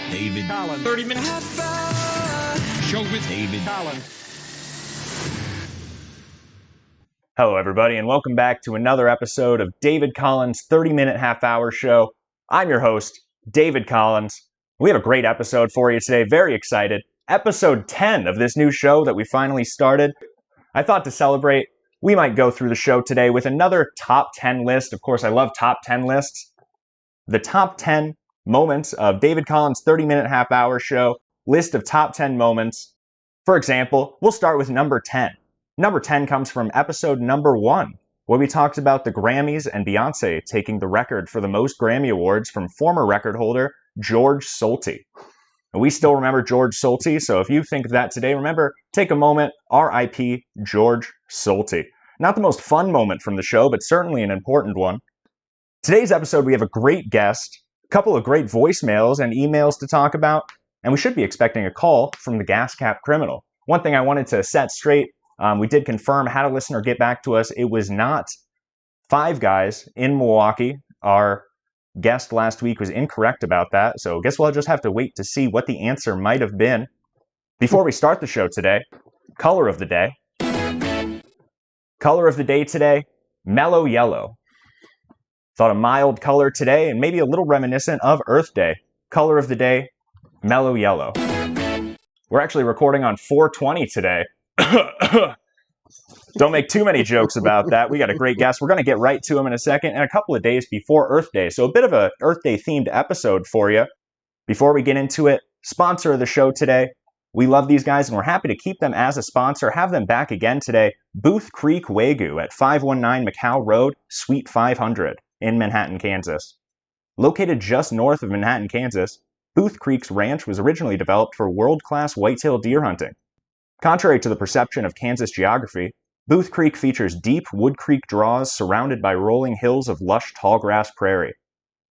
David Collins. 30 minutes. Show with David Collins. Hello, everybody, and welcome back to another episode of David Collins' 30-minute half-hour show. I'm your host, David Collins. We have a great episode for you today. Very excited. Episode 10 of this new show that we finally started. I thought to celebrate, we might go through the show today with another top 10 list. Of course, I love top 10 lists. The top 10 moments of David Collins' 30-minute half-hour show. List of top 10 moments. For example, we'll start with number 10. Number 10 comes from episode number 1, where we talked about the Grammys and Beyonce taking the record for the most Grammy Awards from former record holder George Solti. And we still remember George Solti, so if you think of that today, remember, take a moment, R.I.P. George Solti. Not the most fun moment from the show, but certainly an important one. Today's episode, we have a great guest, a couple of great voicemails and emails to talk about, and we should be expecting a call from the Gas Cap Criminal. One thing I wanted to set straight, we did confirm, had a listener get back to us. It was not Five Guys in Milwaukee. Our guest last week was incorrect about that, so I guess we'll just have to wait to see what the answer might have been. Before we start the show today, color of the day. Color of the day today, mellow yellow. Thought a mild color today and maybe a little reminiscent of Earth Day. Color of the day, mellow yellow. We're actually recording on 4/20 today. Don't make too many jokes about that. We got a great guest. We're going to get right to him in a second, and a couple of days before Earth Day. So a bit of a Earth Day themed episode for you. Before we get into it, sponsor of the show today. We love these guys, and we're happy to keep them as a sponsor. Have them back again today. Booth Creek Wagyu at 519 McCow Road, Suite 500 in Manhattan, Kansas. Located just north of Manhattan, Kansas, Booth Creek's ranch was originally developed for world-class whitetail deer hunting. Contrary to the perception of Kansas geography, Booth Creek features deep Wood Creek draws surrounded by rolling hills of lush tallgrass prairie.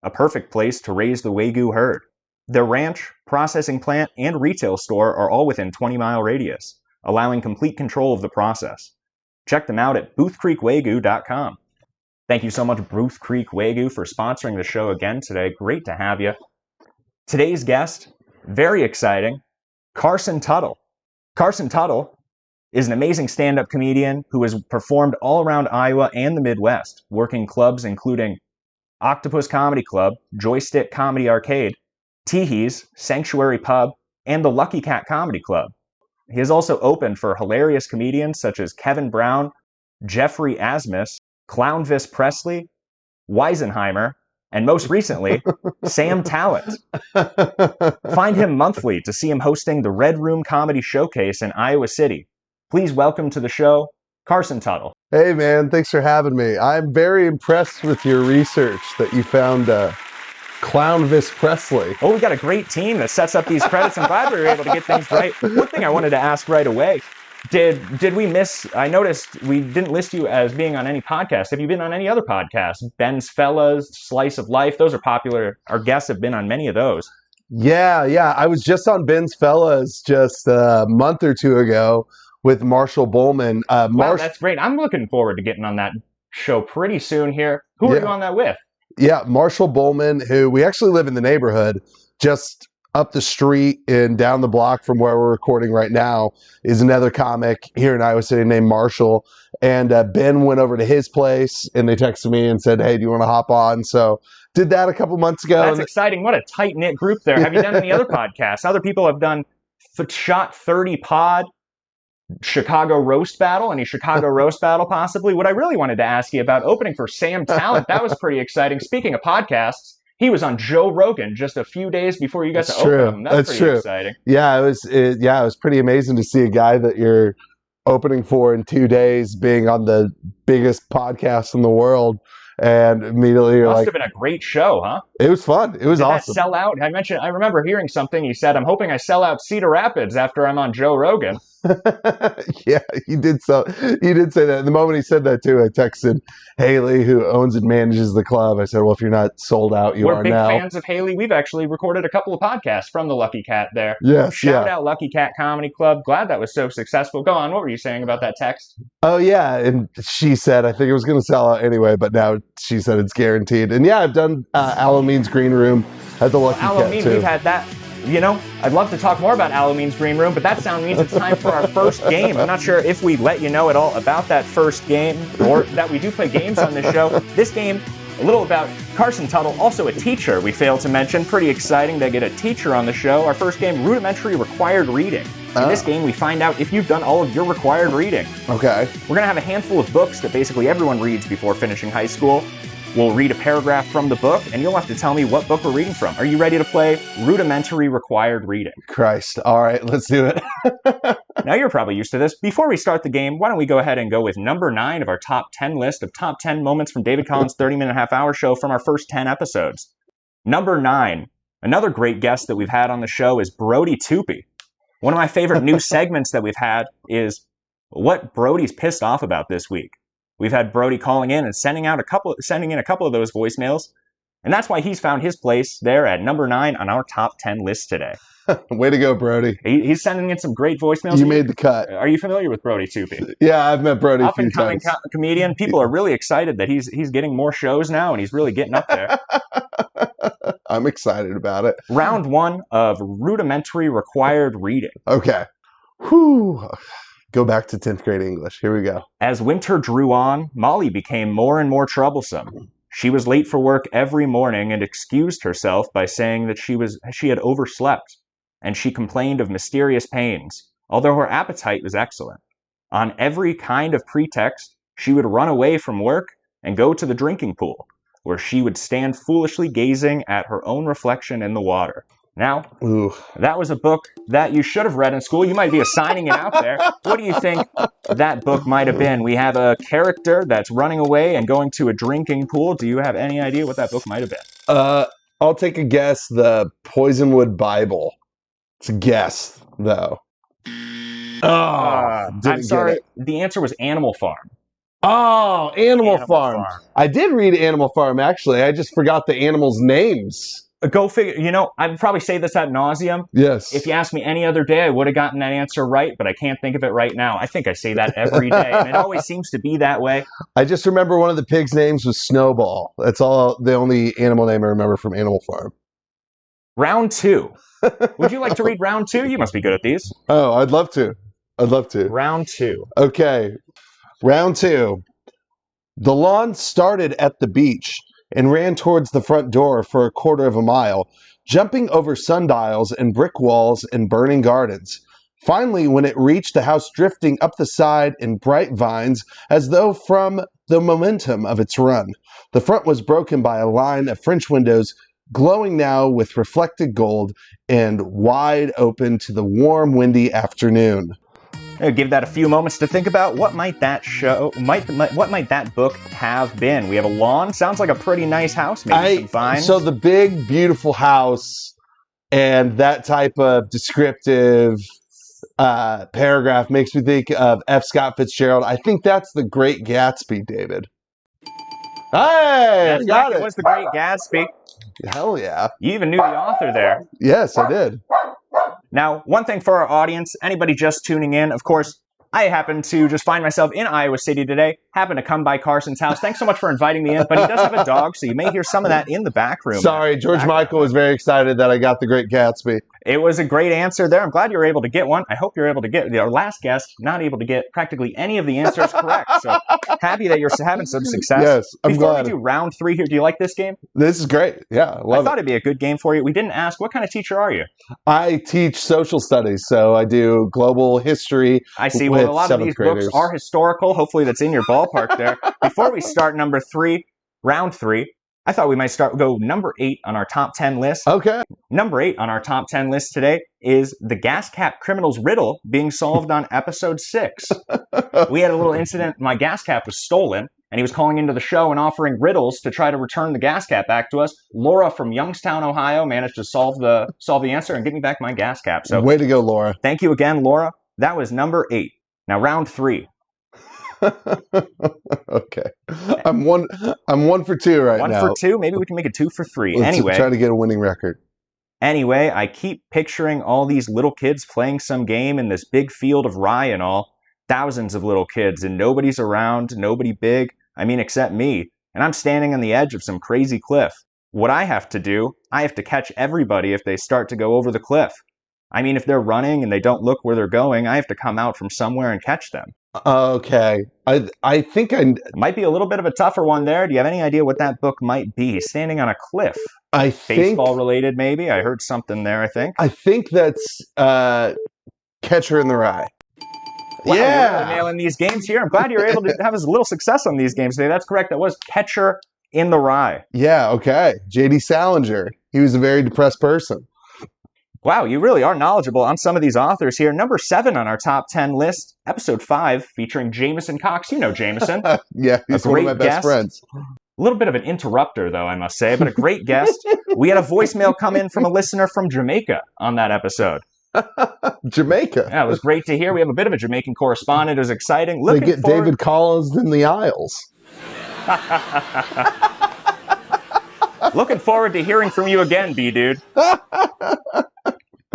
A perfect place to raise the Wagyu herd. Their ranch, processing plant, and retail store are all within 20-mile radius, allowing complete control of the process. Check them out at boothcreekwagyu.com. Thank you so much, Booth Creek Wagyu, for sponsoring the show again today. Great to have you. Today's guest, very exciting, Carson Tuttle. Carson Tuttle is an amazing stand-up comedian who has performed all around Iowa and the Midwest, working clubs including Octopus Comedy Club, Joystick Comedy Arcade, Teehee's, Sanctuary Pub, and the Lucky Cat Comedy Club. He has also opened for hilarious comedians such as Kevin Brown, Jeffrey Asmus, Clownvis Presley, Weisenheimer, and most recently, Sam Talent. Find him monthly to see him hosting the Red Room Comedy Showcase in Iowa City. Please welcome to the show, Carson Tuttle. Hey man, thanks for having me. I'm very impressed with your research that you found Clownvis Presley. Oh, we got a great team that sets up these credits. I'm glad we were able to get things right. One thing I wanted to ask right away, did we miss, I noticed we didn't list you as being on any podcast. Have you been on any other podcasts? Ben's Fellas, Slice of Life, those are popular. Our guests have been on many of those. Yeah. I was just on Ben's Fellas just a month or two ago with Marshall Bowman. Wow, that's great. I'm looking forward to getting on that show pretty soon here. Who are you on that with? Yeah, Marshall Bowman, who we actually live in the neighborhood, just up the street and down the block from where we're recording right now, is another comic here in Iowa City named Marshall. And Ben went over to his place and they texted me and said, hey, do you want to hop on? So did that a couple months ago. That's exciting. What a tight-knit group there. Have you done any other podcasts? Other people have done Shot 30 Pod, Chicago Roast Battle, any Chicago Roast Battle possibly. What I really wanted to ask you about opening for Sam Talent, that was pretty exciting. Speaking of podcasts, he was on Joe Rogan just a few days before you got to open him. That's pretty exciting. Yeah, it was pretty amazing to see a guy that you're opening for in 2 days being on the biggest podcast in the world. And immediately you're Must have been a great show, huh? It was fun. It was awesome. Did that sell out? I remember hearing something. You said, I'm hoping I sell out Cedar Rapids after I'm on Joe Rogan. Yeah, he did say that. The moment he said that too, I texted Haley, who owns and manages the club. I said, well, if you're not sold out, We're are big now. fans of Haley. We've actually recorded a couple of podcasts from the Lucky Cat there. Yes, Shout out Lucky Cat Comedy Club. Glad that was so successful. Go on. What were you saying about that text? Oh, yeah. And she said, I think it was going to sell out anyway, but now she said it's guaranteed. And yeah, I've done Alamene's Green Room at the Lucky Cat too. We've had that you know, I'd love to talk more about Halloween's Green Room, but that sound means it's time for our first game. I'm not sure if we let you know at all about that first game, or that we do play games on this show. This game, a little about Carson Tuttle, also a teacher, we failed to mention. Pretty exciting to get a teacher on the show. Our first game, rudimentary required reading. In this game, we find out if you've done all of your required reading. Okay. We're going to have a handful of books that basically everyone reads before finishing high school. We'll read a paragraph from the book, and you'll have to tell me what book we're reading from. Are you ready to play rudimentary required reading? Christ. All right, let's do it. Now, you're probably used to this. Before we start the game, why don't we go ahead and go with number 9 of our top 10 list of top 10 moments from David Collins' 30-minute half-hour show from our first 10 episodes. Number 9. Another great guest that we've had on the show is Brody Toopy. One of my favorite new segments that we've had is what Brody's pissed off about this week. We've had Brody calling in and sending in a couple of those voicemails, and that's why he's found his place there at number 9 on our top 10 list today. Way to go, Brody. He's sending in some great voicemails. You made the cut. Are you familiar with Brody Toopy? Yeah, I've met Brody a few Up-and-coming times. comedian. People are really excited that he's getting more shows now, and he's really getting up there. I'm excited about it. Round 1 of rudimentary required reading. Okay. Whew. Go back to 10th grade English. Here we go. As winter drew on, Molly became more and more troublesome. She was late for work every morning and excused herself by saying that she had overslept, and she complained of mysterious pains, although her appetite was excellent. On every kind of pretext, she would run away from work and go to the drinking pool, where she would stand foolishly gazing at her own reflection in the water. Now, that was a book that you should have read in school. You might be assigning it out there. What do you think that book might have been? We have a character that's running away and going to a drinking pool. Do you have any idea what that book might have been? I'll take a guess. The Poisonwood Bible. It's a guess, though. I'm sorry. The answer was Animal Farm. Oh, Animal Farm. I did read Animal Farm, actually. I just forgot the animals' names. Go figure. You know, I would probably say this ad nauseum. Yes. If you asked me any other day, I would have gotten that answer right, but I can't think of it right now. I think I say that every day, and it always seems to be that way. I just remember one of the pigs' names was Snowball. That's the only animal name I remember from Animal Farm. Round 2. Would you like to read round 2? You must be good at these. Oh, I'd love to. Round 2. Okay. Round 2. The lawn started at the beach and ran towards the front door for a quarter of a mile, jumping over sundials and brick walls and burning gardens. Finally, when it reached the house drifting up the side in bright vines, as though from the momentum of its run, the front was broken by a line of French windows glowing now with reflected gold and wide open to the warm, windy afternoon. I'll give that a few moments to think about. What might that what might that book have been? We have a lawn. Sounds like a pretty nice house. Maybe some vines. So the big, beautiful house and that type of descriptive paragraph makes me think of F. Scott Fitzgerald. I think that's The Great Gatsby, David. Hey, got it. It was The Great Gatsby. Hell yeah. You even knew the author there. Yes, I did. Now, one thing for our audience, anybody just tuning in, of course, I happen to just find myself in Iowa City today, happen to come by Carson's house. Thanks so much for inviting me in, but he does have a dog, so you may hear some of that in the back room. Sorry, George Michael was very excited that I got The Great Gatsby. It was a great answer there. I'm glad you were able to get one. I hope you're able to get our last guest, not able to get practically any of the answers correct. So happy that you're having some success. Yes, I'm Before glad. we do round 3 here, do you like this game? This is great. Yeah, I love I thought it'd be a good game for you. We didn't ask, what kind of teacher are you? I teach social studies, so I do global history. I see. Well, a lot of these books are historical. Hopefully that's in your ballpark there. Before we start number 3, round 3, I thought we might go number 8 on our top 10 list. Okay. Number 8 on our top 10 list today is the gas cap criminal's riddle being solved on episode 6. We had a little incident. My gas cap was stolen, and he was calling into the show and offering riddles to try to return the gas cap back to us. Laura from Youngstown, Ohio, managed to solve the answer and give me back my gas cap. So, way to go, Laura. Thank you again, Laura. That was number 8. Now, round 3. Okay. I'm one for 2 right now. 1 for 2? Maybe we can make it 2 for 3. Let's anyway. try to get a winning record. Anyway, I keep picturing all these little kids playing some game in this big field of rye and all. Thousands of little kids, and nobody's around, nobody big. I mean, except me. And I'm standing on the edge of some crazy cliff. what I have to do, I have to catch everybody if they start to go over the cliff. I mean, if they're running and they don't look where they're going, I have to come out from somewhere and catch them. Okay. I think It might be a little bit of a tougher one there. Do you have any idea what that book might be? Standing on a cliff. I think Baseball related, maybe? I heard something there, I think. I think that's Catcher in the Rye. Wow, Yeah. you're really nailing these games here. I'm glad you were able to have a little success on these games today. That's correct. That was Catcher in the Rye. Yeah, okay. J.D. Salinger. He was a very depressed person. Wow, you really are knowledgeable on some of these authors here. Number 7 on our top 10 list, episode 5, featuring Jameson Cox. You know Jameson. Yeah, he's one of my best friends. A little bit of an interrupter, though, I must say, but a great guest. We had a voicemail come in from a listener from Jamaica on that episode. Jamaica. Yeah, it was great to hear. We have a bit of a Jamaican correspondent. It was exciting. They get David Collins in the Isles. Looking forward to hearing from you again, B-Dude.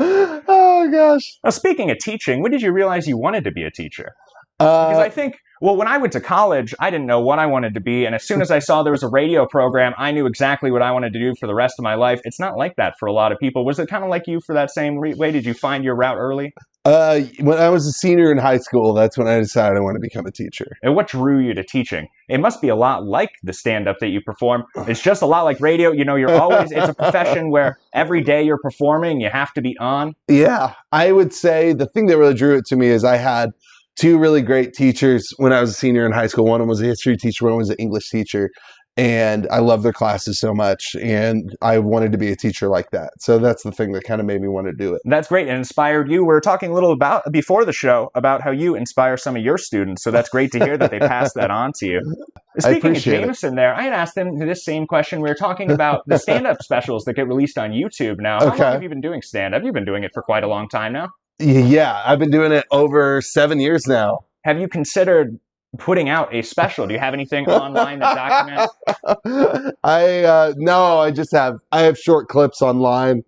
Oh, gosh. Now, speaking of teaching, when did you realize you wanted to be a teacher? Because I think, well, when I went to college, I didn't know what I wanted to be. And as soon as I saw there was a radio program, I knew exactly what I wanted to do for the rest of my life. It's not like that for a lot of people. Was it kind of like you for that same way? Did you find your route early? When I was a senior in high school, that's when I decided I want to become a teacher. And what drew you to teaching? It must be a lot like the stand-up that you perform. It's just a lot like radio. You know, you're always, it's a profession where every day you're performing, you have to be on. Yeah, I would say the thing that really drew it to me is I had 2 really great teachers when I was a senior in high school. One of them was a history teacher, one was an English teacher. And I loved their classes so much, and I wanted to be a teacher like that. So that's the thing that kind of made me want to do it. That's great. It inspired you. We were talking a little about before the show about how you inspire some of your students. So that's great to hear that they passed that on to you. Speaking of Jameson there, I had asked him this same question. We were talking about the stand-up specials that get released on YouTube now. How long have you been doing stand-up? You've been doing it for quite a long time now. Yeah, I've been doing it over 7 years now. Have you considered putting out a special? Do you have anything online that documents? No, I have short clips online.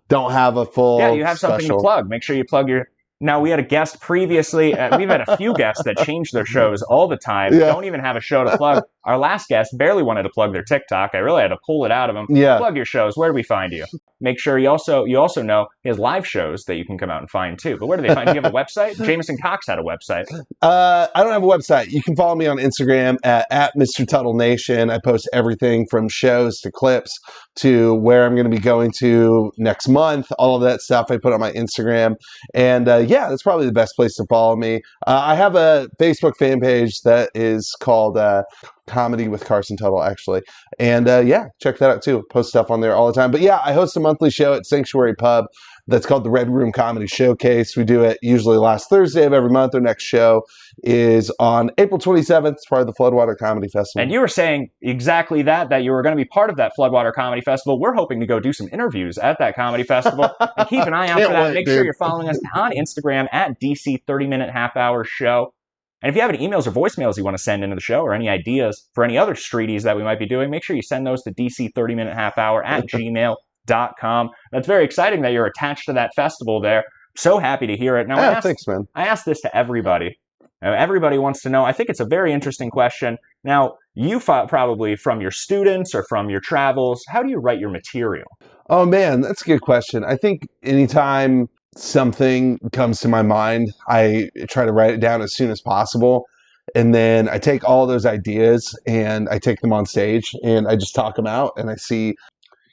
Don't have a full. Yeah, you have special. something to plug. Make sure you plug your. Now, we had a guest previously. We've had a few guests that change their shows all the time. Yeah. Don't even have a show to plug. Our last guest barely wanted to plug their TikTok. I really had to pull it out of him. Yeah. Plug your shows. Where do we find you? Make sure you also know he has live shows that you can come out and find too. But where do they find you? Do you have a website? Jameson Cox had a website. I don't have a website. You can follow me on Instagram at Mr. Tuttle Nation. I post everything from shows to clips to where I'm going to be going to next month. All of that stuff I put on my Instagram. And yeah, that's probably the best place to follow me. I have a Facebook fan page that is called Comedy with Carson Tuttle, actually. And yeah, check that out too. Post stuff on there all the time. But yeah, I host a monthly show at Sanctuary Pub that's called the Red Room Comedy Showcase. We do it usually last Thursday of every month. Our next show is on April 27th. It's part of the Floodwater Comedy Festival. And you were saying exactly that you were going to be part of that Floodwater Comedy Festival. We're hoping to go do some interviews at that comedy festival. And keep an eye out for that. Make sure you're following us on Instagram at DC 30-minute half-hour show. And if you have any emails or voicemails you want to send into the show or any ideas for any other streeties that we might be doing, make sure you send those to DC 30-minute half-hour at gmail.com. That's very exciting that you're attached to that festival there. So happy to hear it. Now, thanks, man. I asked this to everybody. Everybody wants to know. I think it's a very interesting question. Now, you probably from your students or from your travels, how do you write your material? Oh, man, that's a good question. I think anytime something comes to my mind, I try to write it down as soon as possible. And then I take all those ideas and I take them on stage and I just talk them out. And I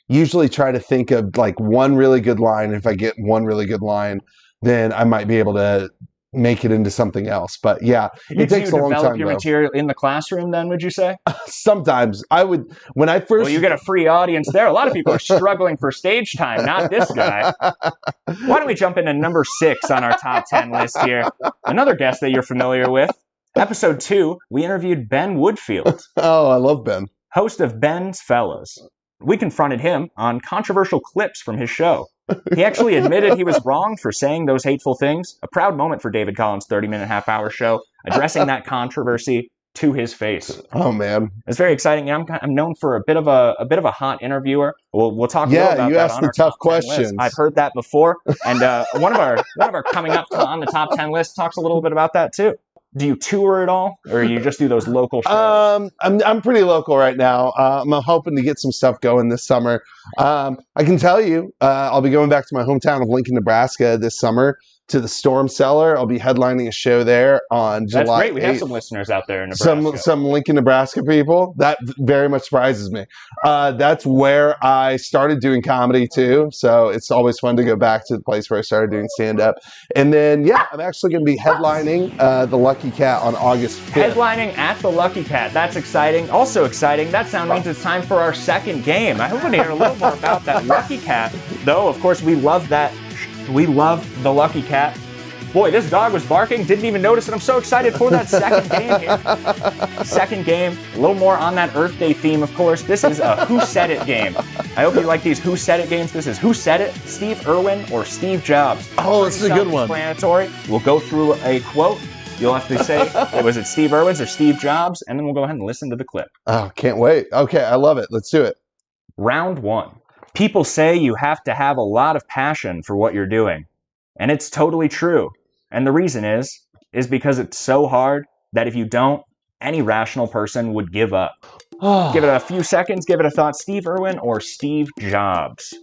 usually try to think of like one really good line. If I get one really good line, then I might be able to make it into something else. But yeah, it takes a long time. You develop your material in the classroom then, would you say? Sometimes I would, when I first... Well, you get a free audience there. A lot of people are struggling for stage time, not this guy. Why don't we jump into number 6 on our top 10 list here? Another guest that you're familiar with. Episode 2, we interviewed Ben Woodfield. Oh, I love Ben. Host of Ben's Fellas. We confronted him on controversial clips from his show. He actually admitted he was wrong for saying those hateful things. A proud moment for David Collins' 30-minute half-hour show, addressing that controversy to his face. Oh man, it's very exciting. I'm known for a bit of a hot interviewer. We'll talk. Yeah, about you that ask on the our tough top 10 questions. list. I've heard that before, and one of our coming up on the top 10 list talks a little bit about that too. Do you tour at all, or you just do those local shows? I'm pretty local right now. I'm hoping to get some stuff going this summer. I can tell you, I'll be going back to my hometown of Lincoln, Nebraska this summer to the Storm Cellar. I'll be headlining a show there on That's July great. We 8th. have some listeners out there in Nebraska. Some Lincoln, Nebraska people. That very much surprises me. That's where I started doing comedy too. So it's always fun to go back to the place where I started doing stand-up. And then, yeah, I'm actually going to be headlining the Lucky Cat on August 5th. Headlining at the Lucky Cat. That's exciting. Also exciting, that sound means it's time for our second game. I hope we hear a little more about that Lucky Cat. Though, of course, we love that. We love the Lucky Cat. Boy, this dog was barking. Didn't even notice it. I'm so excited for that second game here. Second game. A little more on that Earth Day theme, of course. This is a Who Said It game. I hope you like these Who Said It games. This is Who Said It, Steve Irwin or Steve Jobs. Oh, this is a good one. Explanatory. We'll go through a quote. You'll have to say, was it Steve Irwin's or Steve Jobs? And then we'll go ahead and listen to the clip. Oh, can't wait. Okay, I love it. Let's do it. Round one. People say you have to have a lot of passion for what you're doing. And it's totally true. And the reason is because it's so hard that if you don't, any rational person would give up. Give it a few seconds, give it a thought. Steve Irwin or Steve Jobs?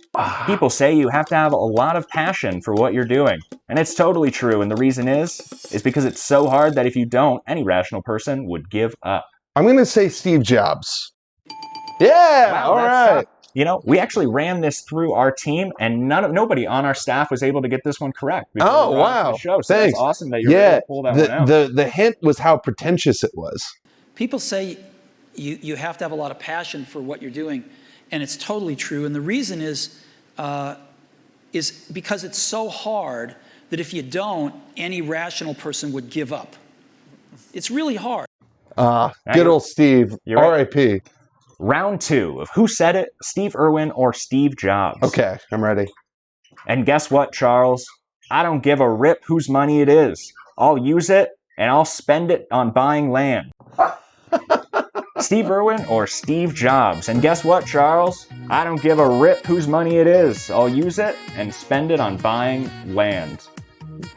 People say you have to have a lot of passion for what you're doing. And it's totally true. And the reason is because it's so hard that if you don't, any rational person would give up. I'm going to say Steve Jobs. Yeah, wow, all right. You know, we actually ran this through our team, and nobody on our staff was able to get this one correct. Oh, wow. So thanks. That's awesome that you're able to pull that one out. The hint was how pretentious it was. People say you have to have a lot of passion for what you're doing, and it's totally true. And the reason is because it's so hard that if you don't, any rational person would give up. It's really hard. Good old Steve. R.I.P. Round two of Who Said It, Steve Irwin or Steve Jobs? Okay, I'm ready. And guess what, Charles? I don't give a rip whose money it is. I'll use it, and I'll spend it on buying land. Steve Irwin or Steve Jobs? And guess what, Charles? I don't give a rip whose money it is. I'll use it and spend it on buying land. Is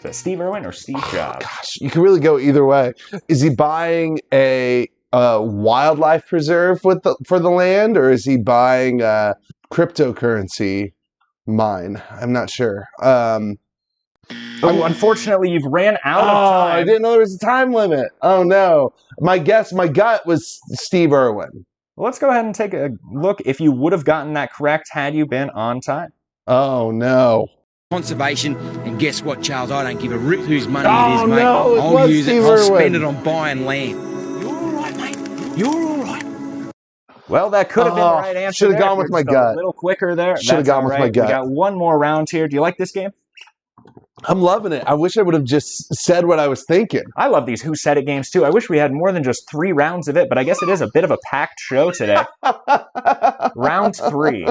that Steve Irwin or Steve Jobs? Gosh, you can really go either way. Is he buying a wildlife preserve for the land, or is he buying a cryptocurrency mine? I'm not sure. Unfortunately, you've ran out of time. I didn't know there was a time limit. Oh no. My gut was Steve Irwin. Well, let's go ahead and take a look if you would have gotten that correct had you been on time. Oh no. Conservation, and guess what, Charles? I don't give a rip whose money it is, mate. No, I'll use it. I'll spend Irwin. it on buying land. You're all right, mate. You're all right. Well, that could have been the right answer. Should have gone with my gut. A little quicker there. Should have gone with my gut. We got one more round here. Do you like this game? I'm loving it. I wish I would have just said what I was thinking. I love these Who Said It games too. I wish we had more than just 3 rounds of it, but I guess it is a bit of a packed show today. Round 3.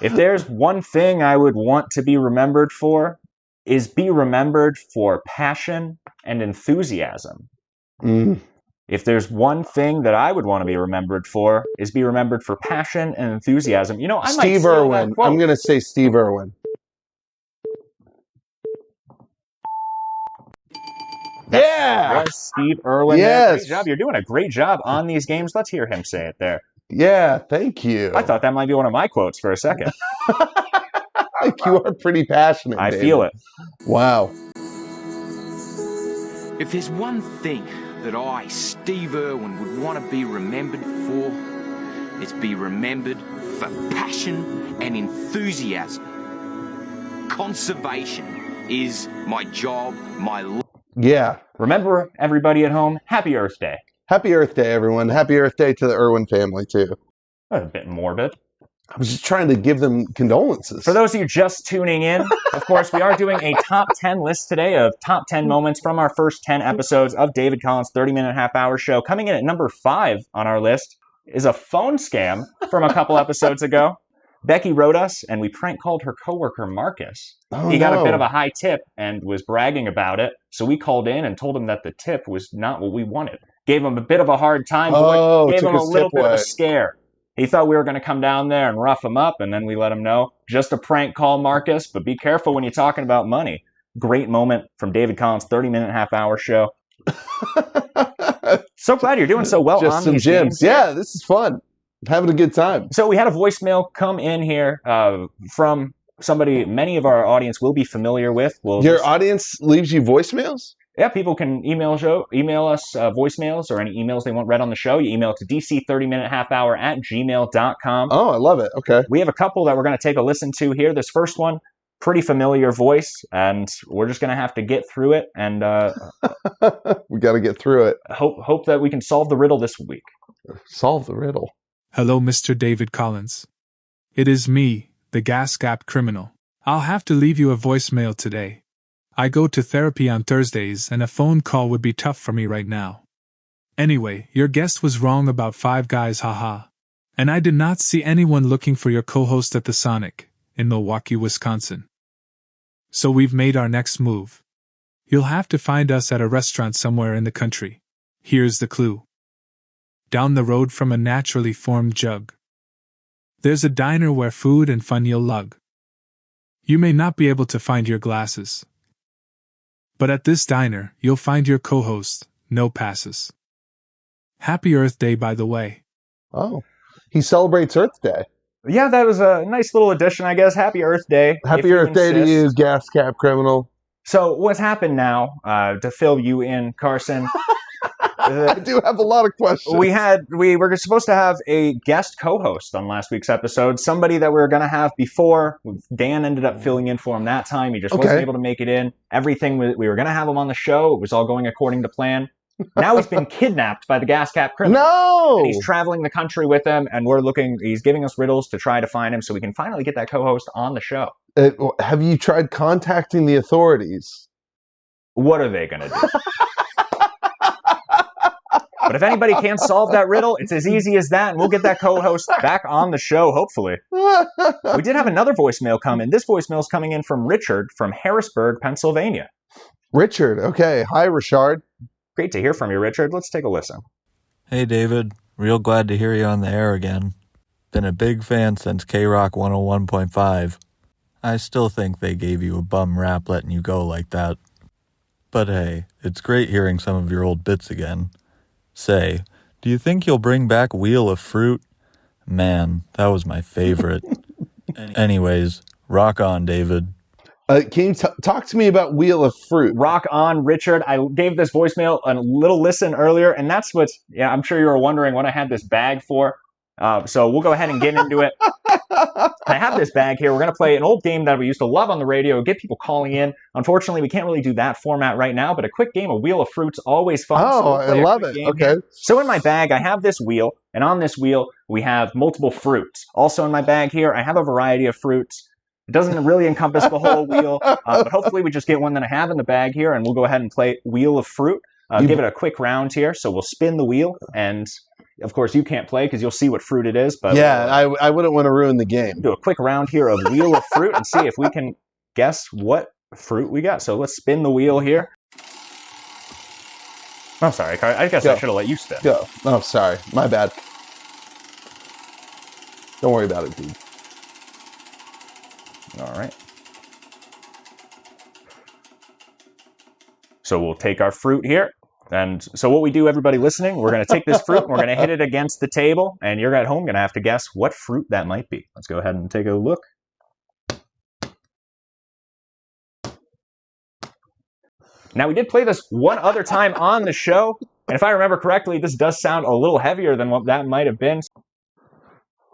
If there's one thing I would want to be remembered for, is be remembered for passion and enthusiasm. If there's one thing that I would want to be remembered for, is be remembered for passion and enthusiasm. You know, I might Steve steal Irwin. that quote. I'm going to say Steve Irwin. Yeah! Was Steve Irwin. Yes. Great job. You're doing a great job on these games. Let's hear him say it there. Yeah, thank you. I thought that might be one of my quotes for a second. You are pretty passionate. I David. feel it. Wow. If there's one thing that I, Steve Irwin, would want to be remembered for, it's be remembered for passion and enthusiasm. Conservation is my job, my life. Yeah. Remember, everybody at home, Happy Earth Day. Happy Earth Day, everyone. Happy Earth Day to the Irwin family, too. A bit morbid. I was just trying to give them condolences. For those of you just tuning in, of course, we are doing a top 10 list today of top 10 moments from our first 10 episodes of David Collins' 30-minute half-hour show. Coming in at number 5 on our list is a phone scam from a couple episodes ago. Becky wrote us, and we prank called her coworker, Marcus. He got a bit of a high tip and was bragging about it, so we called in and told him that the tip was not what we wanted. Gave him a bit of a hard time, gave him a little bit of a scare. He thought we were going to come down there and rough him up, and then we let him know, just a prank call, Marcus, but be careful when you're talking about money. great moment from David Collins' 30-minute half-hour show. So glad you're doing so well Just on some these gems. games. Yeah, this is fun. I'm having a good time. So we had a voicemail come in here from somebody many of our audience will be familiar with. Your audience leaves you voicemails? Yeah, people can email us voicemails or any emails they want read on the show. You email it to dc30minutehalfhour@gmail.com. Oh, I love it. Okay. We have a couple that we're going to take a listen to here. This first one, pretty familiar voice, and we're just going to have to get through it and We got to get through it. hope that we can solve the riddle this week. Solve the riddle. Hello, Mr. David Collins. It is me, the gas gap criminal. I'll have to leave you a voicemail today. I go to therapy on Thursdays and a phone call would be tough for me right now. Anyway, your guest was wrong about Five Guys, haha. And I did not see anyone looking for your co-host at the Sonic in Milwaukee, Wisconsin. So we've made our next move. You'll have to find us at a restaurant somewhere in the country. Here's the clue. Down the road from a naturally formed jug. There's a diner where food and fun you'll lug. You may not be able to find your glasses. But at this diner, you'll find your co-host, no passes. Happy Earth Day, by the way. Oh, he celebrates Earth Day. Yeah, that was a nice little addition, I guess. Happy Earth Day. if Happy you Earth Day to insist. you, gas cap criminal. So what's happened now, to fill you in, Carson, I do have a lot of questions. we were supposed to have a guest co-host on last week's episode, somebody that we were going to have before. Dan ended up filling in for him that time. He just wasn't able to make it in. Everything, we were going to have him on the show. It was all going according to plan. Now he's been kidnapped by the gas cap criminal. No! And he's traveling the country with him, and he's giving us riddles to try to find him so we can finally get that co-host on the show. Have you tried contacting the authorities? What are they going to do? But if anybody can solve that riddle, it's as easy as that, and we'll get that co-host back on the show, hopefully. We did have another voicemail come in. This voicemail is coming in from Richard from Harrisburg, Pennsylvania. Richard, okay. Hi, Richard. Great to hear from you, Richard. Let's take a listen. Hey, David. Real glad to hear you on the air again. Been a big fan since K-Rock 101.5. I still think they gave you a bum rap letting you go like that. But hey, it's great hearing some of your old bits again. Say, do you think you'll bring back Wheel of Fruit? Man, that was my favorite. Anyways, rock on, David. Can you talk to me about Wheel of Fruit? Rock on, Richard. I gave this voicemail a little listen earlier, and that's what, I'm sure you were wondering what I had this bag for. So we'll go ahead and get into it. I have this bag here. We're going to play an old game that we used to love on the radio, get people calling in. Unfortunately, we can't really do that format right now, but a quick game of Wheel of Fruit's always fun. Oh, so we'll I love it. Okay. Here. So in my bag, I have this wheel, and on this wheel, we have multiple fruits. Also in my bag here, I have a variety of fruits. It doesn't really encompass the whole wheel, but hopefully we just get one that I have in the bag here, and we'll go ahead and play Wheel of Fruit. Give it a quick round here. So we'll spin the wheel, and of course you can't play because you'll see what fruit it is. But yeah, I wouldn't want to ruin the game. Do a quick round here of Wheel of Fruit and see if we can guess what fruit we got. So let's spin the wheel here. I'm sorry, I guess I should have let you spin. Go. Oh, sorry. My bad. Don't worry about it, dude. All right. So we'll take our fruit here. And so what we do, everybody listening, we're going to take this fruit and we're going to hit it against the table. And you're at home going to have to guess what fruit that might be. Let's go ahead and take a look. Now, we did play this one other time on the show. And if I remember correctly, this does sound a little heavier than what that might have been.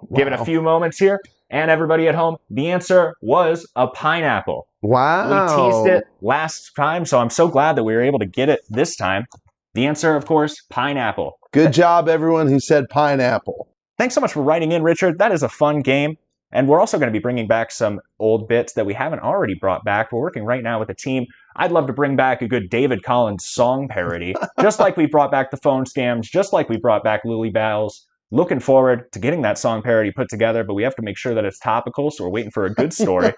Wow. Give it a few moments here. And everybody at home, the answer was a pineapple. Wow. We teased it last time, so I'm so glad that we were able to get it this time. The answer, of course, pineapple. Good job, everyone who said pineapple. Thanks so much for writing in, Richard. That is a fun game. And we're also going to be bringing back some old bits that we haven't already brought back. We're working right now with a team. I'd love to bring back a good David Collins song parody, just like we brought back the phone scams, just like we brought back Lily Bells. Looking forward to getting that song parody put together, but we have to make sure that it's topical, so we're waiting for a good story.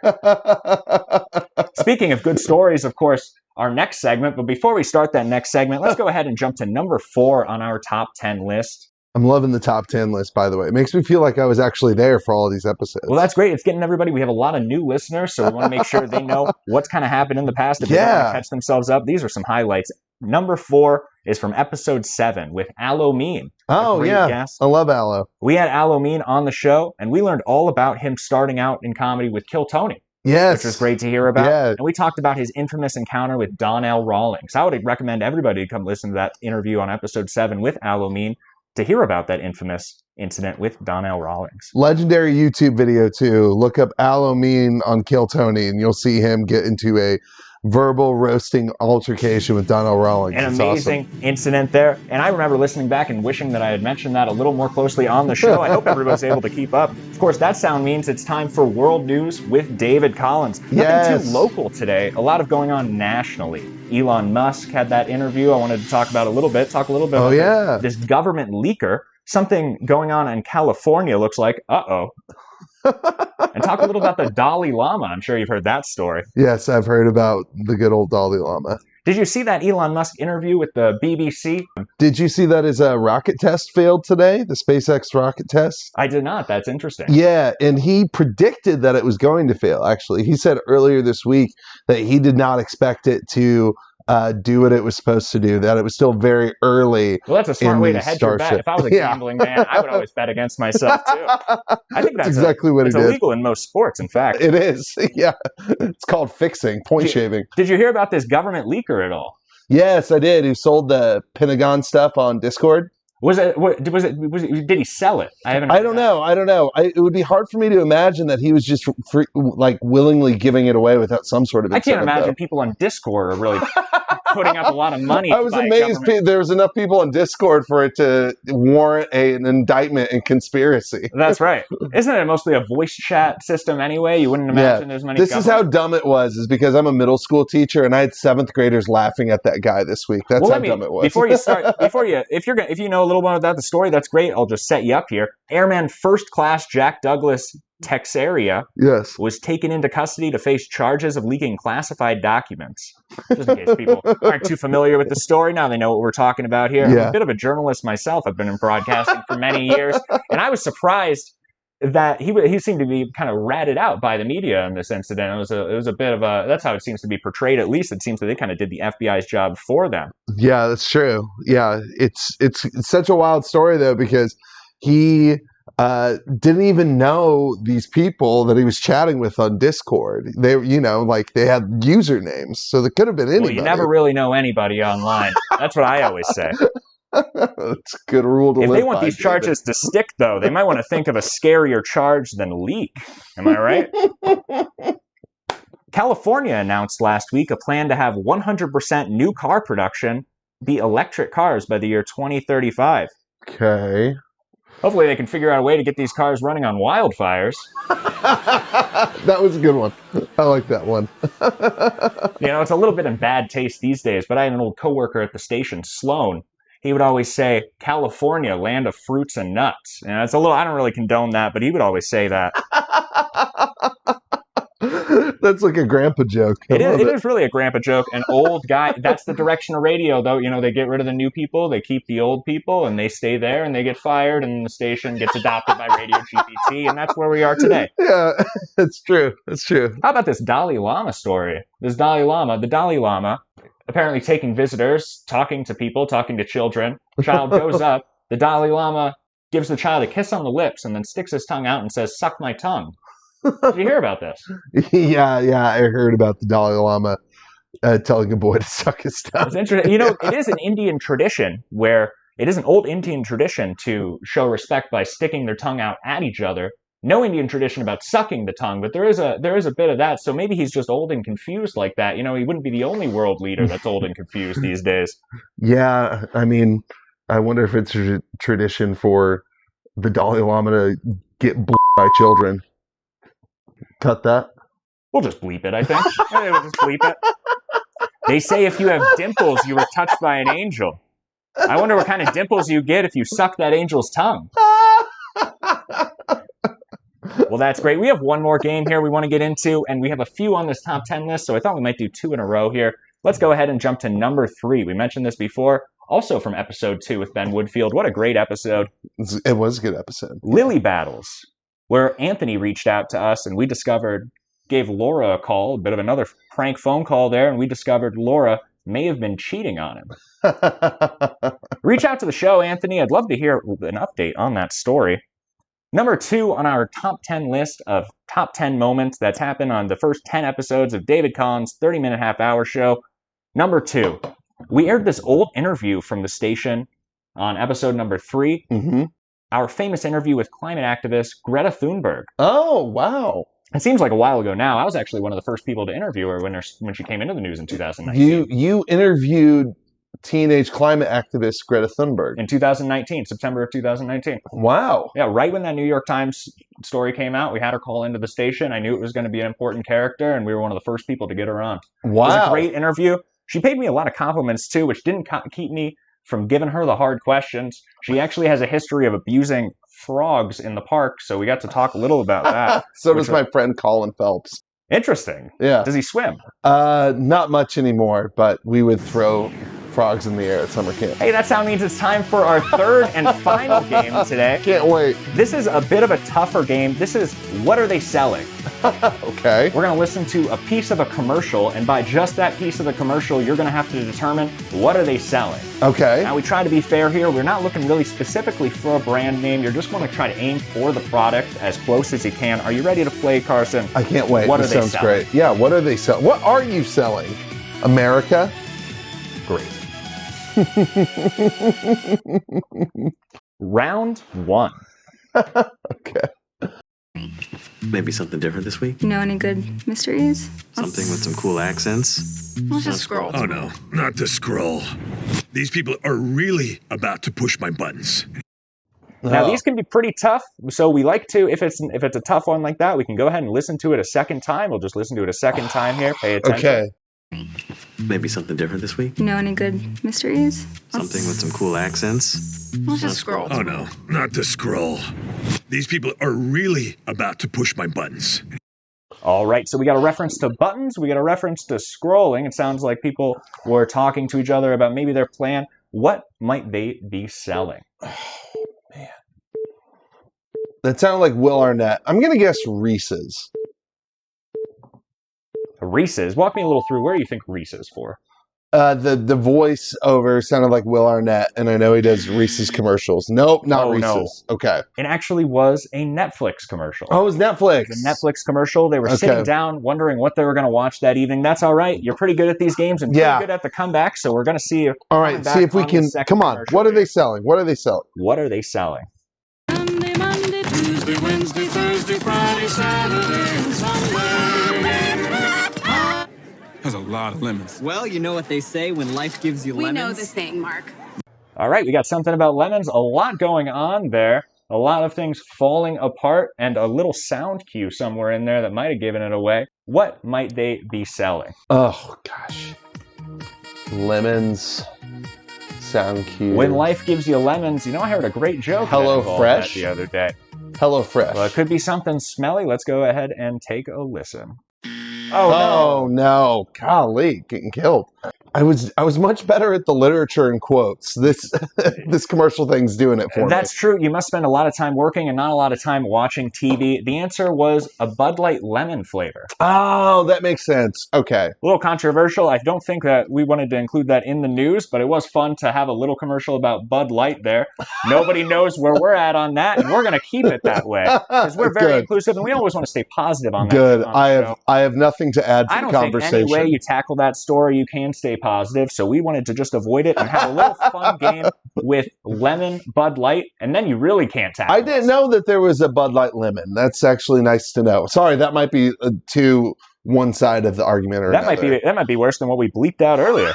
Speaking of good stories, of course, our next segment. But before we start that next segment, let's go ahead and jump to number 4 on our top 10 list. I'm loving the top 10 list, by the way. It makes me feel like I was actually there for all of these episodes. Well, that's great. It's getting everybody. We have a lot of new listeners, so we want to make sure they know what's kind of happened in the past. If they don't want to catch themselves up, these are some highlights. Number 4 is from episode 7 with Aloe Mean. Oh, yeah. Guest. I love Aloe. We had Aloe Mean on the show, and we learned all about him starting out in comedy with Kill Tony. Yes. Which was great to hear about. Yeah. And we talked about his infamous encounter with Donnell Rawlings. I would recommend everybody to come listen to that interview on episode 7 with Aloe Mean to hear about that infamous incident with Donnell Rawlings. Legendary YouTube video, too. Look up Aloe Mean on Kill Tony, and you'll see him get into a verbal roasting altercation with Donnell Rawlings. An amazing incident there. And I remember listening back and wishing that I had mentioned that a little more closely on the show. I hope everybody's able to keep up. Of course, that sound means it's time for World News with David Collins. Nothing too local today. A lot of going on nationally. Elon Musk had that interview I wanted to talk about a little bit. About this government leaker. Something going on in California looks like, and talk a little about the Dalai Lama. I'm sure you've heard that story. Yes, I've heard about the good old Dalai Lama. Did you see that Elon Musk interview with the BBC? Did you see that his rocket test failed today, the SpaceX rocket test? I did not. That's interesting. Yeah, and he predicted that it was going to fail, actually. He said earlier this week that he did not expect it to do what it was supposed to do, that it was still very early. Well, that's a smart way to hedge your bet. If I was a gambling man, I would always bet against myself, too. I think that's exactly what it is. It's illegal in most sports, in fact. It is, yeah. It's called fixing, shaving. Did you hear about this government leaker at all? Yes, I did. Who sold the Pentagon stuff on Discord? Did he sell it? I don't know. It would be hard for me to imagine that he was just willingly giving it away without some sort of incentive. I can't imagine people on Discord are really putting up a lot of money. I was amazed there was enough people on Discord for it to warrant an indictment and conspiracy. That's right. Isn't it mostly a voice chat system anyway? You wouldn't imagine there's many. This is how dumb it was, is because I'm a middle school teacher and I had 7th graders laughing at that guy this week. That's how dumb it was. Before you start, if you know a little more about the story, that's great. I'll just set you up here. Airman First Class Jack Douglas Texeria was taken into custody to face charges of leaking classified documents. Just in case people aren't too familiar with the story, now they know what we're talking about here. I'm a bit of a journalist myself. I've been in broadcasting for many years, and I was surprised that he seemed to be kind of ratted out by the media in this incident. It was a bit of a, that's how it seems to be portrayed. At least it seems that they kind of did the FBI's job for them. Yeah, that's true. Yeah, it's such a wild story though, because he didn't even know these people that he was chatting with on Discord. They, they had usernames, so they could have been anybody. Well, you never really know anybody online. That's what I always say. That's a good rule to live by. If they want these charges to stick, though, they might want to think of a scarier charge than leak. Am I right? California announced last week a plan to have 100% new car production be electric cars by the year 2035. Okay. Hopefully they can figure out a way to get these cars running on wildfires. That was a good one. I like that one. It's a little bit in bad taste these days, but I had an old coworker at the station, Sloan. He would always say, California, land of fruits and nuts. And it's a little, I don't really condone that, but he would always say that. That's like a grandpa joke. It is really a grandpa joke. An old guy, that's the direction of radio, though. They get rid of the new people, they keep the old people, and they stay there, and they get fired, and the station gets adopted by Radio GPT, and that's where we are today. Yeah, it's true. It's true. How about this Dalai Lama story? The Dalai Lama, apparently taking visitors, talking to people, talking to children. Child goes up, the Dalai Lama gives the child a kiss on the lips, and then sticks his tongue out and says, "Suck my tongue." Did you hear about this? Yeah, I heard about the Dalai Lama telling a boy to suck his tongue. It's interesting. It is an Indian tradition where it is an old Indian tradition to show respect by sticking their tongue out at each other. No Indian tradition about sucking the tongue, but there is a bit of that. So maybe he's just old and confused like that. He wouldn't be the only world leader that's old and confused these days. Yeah, I mean, I wonder if it's a tradition for the Dalai Lama to get by children. Cut that. We'll just bleep it, I think. We'll just bleep it. They say if you have dimples, you were touched by an angel. I wonder what kind of dimples you get if you suck that angel's tongue. Well, that's great. We have one more game here we want to get into, and we have a few on this top 10 list, so I thought we might do 2 in a row here. Let's go ahead and jump to number 3. We mentioned this before. also from episode 2 with Ben Woodfield. What a great episode. It was a good episode. Lily Battles, where Anthony reached out to us and we gave Laura a call, a bit of another prank phone call there, and we discovered Laura may have been cheating on him. Reach out to the show, Anthony. I'd love to hear an update on that story. Number 2 on our top 10 list of top 10 moments that's happened on the first 10 episodes of David Collins' 30-minute half-hour show. Number 2, we aired this old interview from the station on episode number 3. Mm-hmm. Our famous interview with climate activist Greta Thunberg. Oh, wow. It seems like a while ago now. I was actually one of the first people to interview her when she came into the news in 2019. You interviewed teenage climate activist Greta Thunberg. In 2019, September of 2019. Wow. Yeah, right when that New York Times story came out, we had her call into the station. I knew it was going to be an important character, and we were one of the first people to get her on. Wow. It was a great interview. She paid me a lot of compliments, too, which didn't keep me from giving her the hard questions. She actually has a history of abusing frogs in the park, so we got to talk a little about that. So does my friend Colin Phelps. Interesting. Yeah. Does he swim? Not much anymore, but we would throw frogs in the air at summer camp. Hey, that means it's time for our third and final game today. Can't wait. This is a bit of a tougher game. This is What Are They Selling? Okay. We're going to listen to a piece of a commercial, and by just that piece of the commercial, you're going to have to determine what are they selling. Okay. Now, we try to be fair here. We're not looking really specifically for a brand name. You're just going to try to aim for the product as close as you can. Are you ready to play, Carson? I can't wait. What This are they sounds selling? great. Yeah, what are they selling? What are you selling? America? Great. Round 1. Okay. Maybe something different this week? You know any good mysteries? Something with some cool accents? Let's just scroll. Oh no, not the scroll. These people are really about to push my buttons. Now, Oh. these can be pretty tough, so we like to, if it's a tough one like that, we can go ahead and listen to it a second time. We'll just listen to it a second time here. Pay attention. Okay. Maybe something different this week? You know any good mysteries? Something with some cool accents? Let's just scroll. Oh no, not the scroll. These people are really about to push my buttons. All right, so we got a reference to buttons. We got a reference to scrolling. It sounds like people were talking to each other about maybe their plan. What might they be selling? That sounded like Will Arnett. I'm going to guess Reese's. Reese's. Walk me a little through where you think Reese's for. The voice over sounded like Will Arnett, and I know he does Reese's commercials. Nope, not Oh, Reese's. no. Okay. It actually was a Netflix commercial. Oh, it was Netflix. It was a Netflix commercial. They were sitting Okay. down wondering what they were going to watch that evening. That's all right. You're pretty good at these games and pretty Yeah. good at the comeback, so we're going to see you. All right, see if we can. Come on. What are they selling? What are they selling? What are they selling? Monday, Monday, Tuesday, Wednesday, Thursday, Friday, Saturday, and Sunday. There's a lot of lemons. Well, you know what they say when life gives you lemons. We know the saying, Mark. All right, we got something about lemons. A lot going on there. A lot of things falling apart and a little sound cue somewhere in there that might have given it away. What might they be selling? Oh, gosh. Lemons. Sound cue. When life gives you lemons, you know, I heard a great joke Hello that involved Fresh? that the other day. Hello Fresh. Well, it could be something smelly. Let's go ahead and take a listen. Oh no. Golly, getting killed. I was much better at the literature and quotes. This this commercial thing's doing it for me. That's true. You must spend a lot of time working and not a lot of time watching TV. The answer was a Bud Light lemon flavor. Oh, that makes sense. Okay. A little controversial. I don't think that we wanted to include that in the news, but it was fun to have a little commercial about Bud Light there. Nobody knows where we're at on that, and we're going to keep it that way because we're very Good. inclusive, and we always want to stay positive on that. Good. on the show. I have nothing to add to I the don't think conversation. any way you tackle that story, you can stay positive. So we wanted to just avoid it and have a little fun game with lemon Bud Light, and then you really can't tackle I didn't know that there was a Bud Light lemon. That's actually nice to know. Sorry, that might be to one side of the argument or that another. might be worse than what we bleeped out earlier.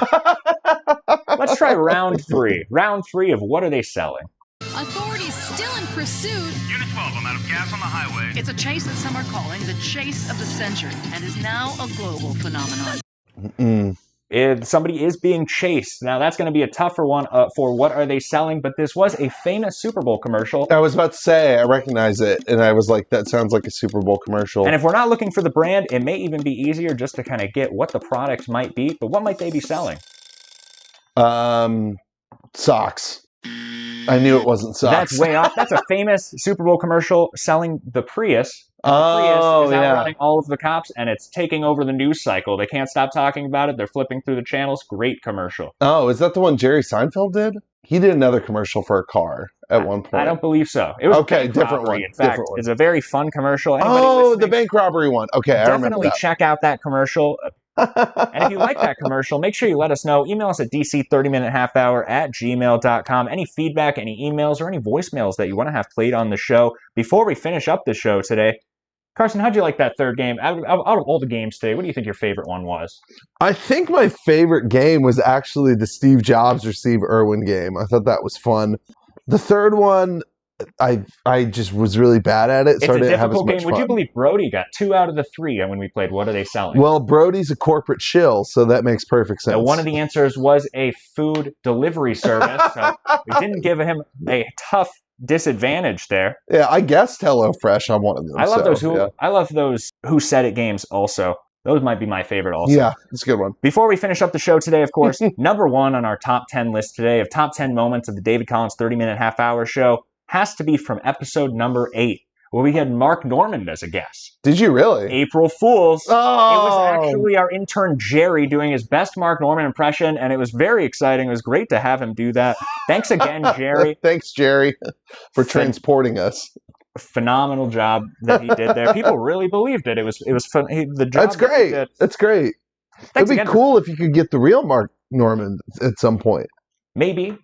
Let's try round 3. Round 3 of what are they selling? Authorities still in pursuit. Unit 12, I'm out of gas on the highway. It's a chase that some are calling the chase of the century and is now a global phenomenon. Somebody is being chased. Now, that's going to be a tougher one for what are they selling, but this was a famous Super Bowl commercial. I was about to say, I recognize it, and I was like, that sounds like a Super Bowl commercial. And if we're not looking for the brand, it may even be easier just to kind of get what the product might be, but what might they be selling? Socks. I knew it wasn't socks. That's way off. That's a famous Super Bowl commercial selling the Prius. And the Oh, Prius is yeah. outrunning all of the cops, and it's taking over the news cycle. They can't stop talking about it. They're flipping through the channels. Great commercial. Oh, is that the one Jerry Seinfeld did? He did another commercial for a car at one point. I don't believe so. It was okay, a bank different robbery, one. in fact. Different one. It's a very fun commercial. Anybody Oh, listening, the bank robbery one. Okay, I remember definitely that. check out that commercial. And if you like that commercial, make sure you let us know. Email us at dc30minutehalfhour@gmail.com. Any feedback, any emails, or any voicemails that you want to have played on the show. Before we finish up the show today, Carson, how'd you like that third game? Out of all the games today, what do you think your favorite one was? I think my favorite game was actually the Steve Jobs or Steve Irwin game. I thought that was fun. The third one, I just was really bad at it, so I didn't have as much game. fun. Would you believe Brody got 2 out of the 3 when we played What Are They Selling? Well, Brody's a corporate shill, so that makes perfect sense. Now, one of the answers was a food delivery service, so we didn't give him a tough disadvantage there. Yeah, I guessed HelloFresh on one of them. I love those Who Said It games also. Those might be my favorite also. Yeah, it's a good one. Before we finish up the show today, of course, number 1 on our top 10 list today of top 10 moments of the David Collins 30-minute half-hour show has to be from episode number 8, where we had Mark Normand as a guest. Did you really? April Fools. Oh! It was actually our intern Jerry doing his best Mark Normand impression, and it was very exciting. It was great to have him do that. Thanks again, Jerry. Thanks, Jerry, for transporting us. Phenomenal job that he did there. People really believed it. It was fun. The job That's great. That's great. It'd be cool if you could get the real Mark Normand at some point. Maybe.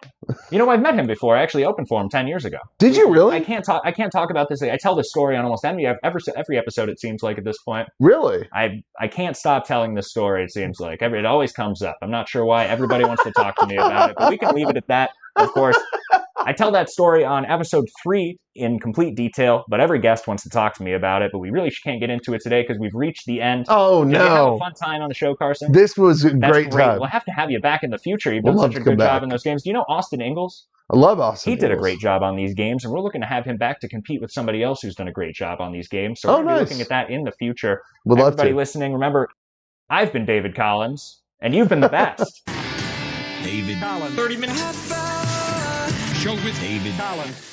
You know, I've met him before. I actually opened for him 10 years ago. Did you really? I can't talk about this. I tell this story on almost every episode, it seems like, at this point. Really? I can't stop telling this story, it seems like. It always comes up. I'm not sure why. Everybody wants to talk to me about it, but we can leave it at that. Of course, I tell that story on episode 3 in complete detail, but every guest wants to talk to me about it, but we really can't get into it today because we've reached the end. Oh, Did no. you have a fun time on the show, Carson? This was a That's great time. We'll have to have you back in the future. You've We'll done love such a to come good job back. in those games. Do you know Austin Ingalls? I love Austin He did a Ingalls. great job on these games, and we're looking to have him back to compete with somebody else who's done a great job on these games. So we're going to be nice. looking at that in the future. Would love Everybody to. listening, remember, I've been David Collins, and you've been the best. David Collins. 30 minutes. Show with David Collins.